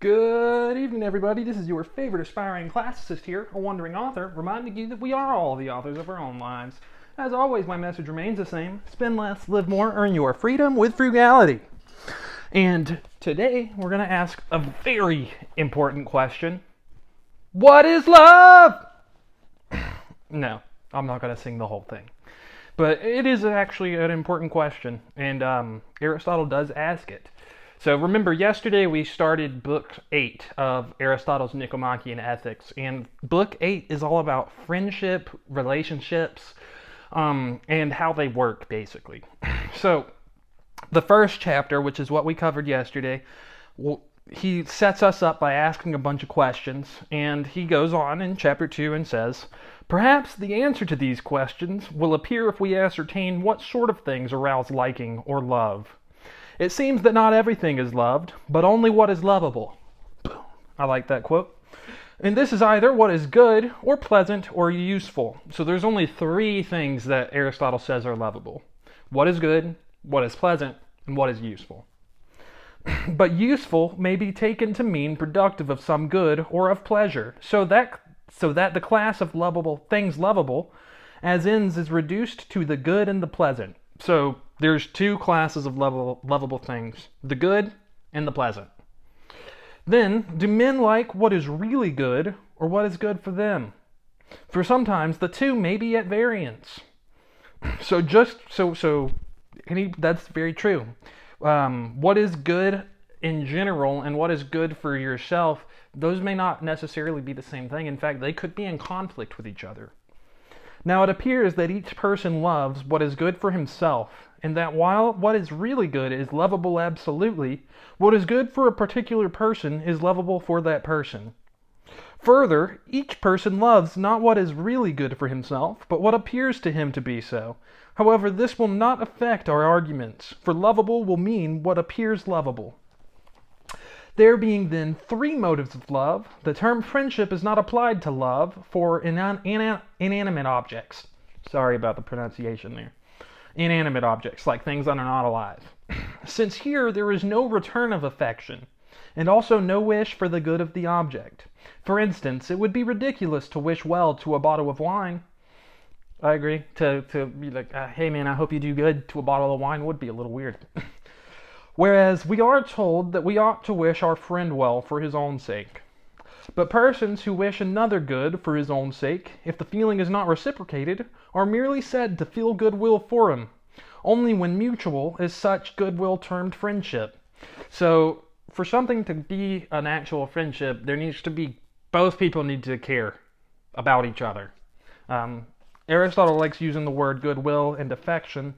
Good evening, everybody. This is your favorite aspiring classicist here, a wandering author, reminding you that we are all the authors of our own lives. As always, my message remains the same. Spend less, live more, earn your freedom with frugality. And today, we're going to ask a very important question. What is love? No, I'm not going to sing the whole thing. But it is actually an important question, and Aristotle does ask it. So remember, yesterday we started Book 8 of Aristotle's Nicomachean Ethics, and Book 8 is all about friendship, relationships, and how they work, basically. So the first chapter, which is what we covered yesterday, he sets us up by asking a bunch of questions, and he goes on in chapter 2 and says, perhaps the answer to these questions will appear if we ascertain what sort of things arouse liking or love. It seems that not everything is loved, but only what is lovable. I like that quote. And this is either what is good or pleasant or useful. So there's only three things that Aristotle says are lovable. What is good, what is pleasant, and what is useful. But useful may be taken to mean productive of some good or of pleasure, so that the class of lovable things lovable as ends is reduced to the good and the pleasant. So there's two classes of lovable things, the good and the pleasant. Then, do men like what is really good or what is good for them? For sometimes the two may be at variance. That's very true. What is good in general and what is good for yourself, those may not necessarily be the same thing. In fact, they could be in conflict with each other. Now it appears that each person loves what is good for himself, and that while what is really good is lovable absolutely, what is good for a particular person is lovable for that person. Further, each person loves not what is really good for himself, but what appears to him to be so. However, this will not affect our arguments, for lovable will mean what appears lovable. There being then three motives of love, the term friendship is not applied to love for inanimate objects. Sorry about the pronunciation there. Inanimate objects, like things that are not alive. Since here there is no return of affection, and also no wish for the good of the object. For instance, it would be ridiculous to wish well to a bottle of wine. I agree. To be like, hey man, I hope you do good to a bottle of wine would be a little weird. Whereas we are told that we ought to wish our friend well for his own sake. But persons who wish another good for his own sake, if the feeling is not reciprocated, are merely said to feel goodwill for him. Only when mutual is such goodwill termed friendship. So, for something to be an actual friendship, there needs to be, both people need to care about each other. Aristotle likes using the word goodwill and affection,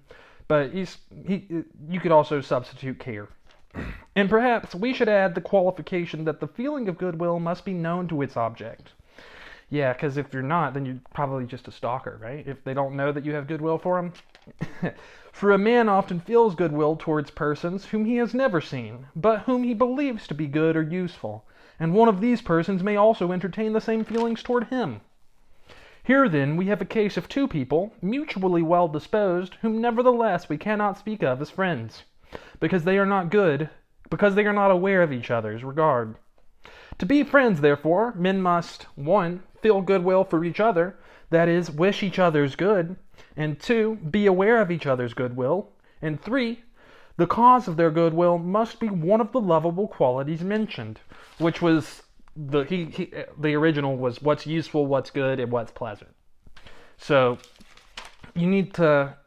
but you could also substitute care. And perhaps we should add the qualification that the feeling of goodwill must be known to its object. Yeah, because if you're not, then you're probably just a stalker, right? If they don't know that you have goodwill for them. For a man often feels goodwill towards persons whom he has never seen, but whom he believes to be good or useful, and one of these persons may also entertain the same feelings toward him. Here, then, we have a case of two people, mutually well disposed, whom nevertheless we cannot speak of as friends, because they are not aware of each other's regard. To be friends, therefore, men must, 1. Feel goodwill for each other, that is, wish each other's good, and 2. Be aware of each other's goodwill, and 3. The cause of their goodwill must be one of the lovable qualities mentioned, which was the original was what's useful, what's good, and what's pleasant. So you need to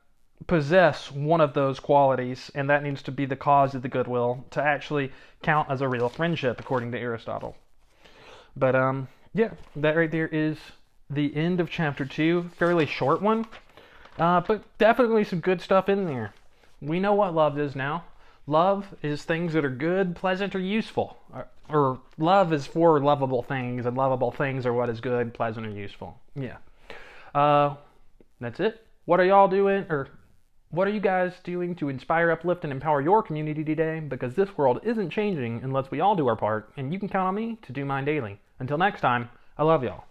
possess one of those qualities, and that needs to be the cause of the goodwill to actually count as a real friendship, according to Aristotle. But yeah, that right there is the end of chapter 2. Fairly short one, but definitely some good stuff in there. We know what love is now. Love is things that are good, pleasant, or useful. Or love is for lovable things, and lovable things are what is good, pleasant, or useful. Yeah. That's it. What are y'all doing, or what are you guys doing to inspire, uplift, and empower your community today? Because this world isn't changing unless we all do our part, and you can count on me to do mine daily. Until next time, I love y'all.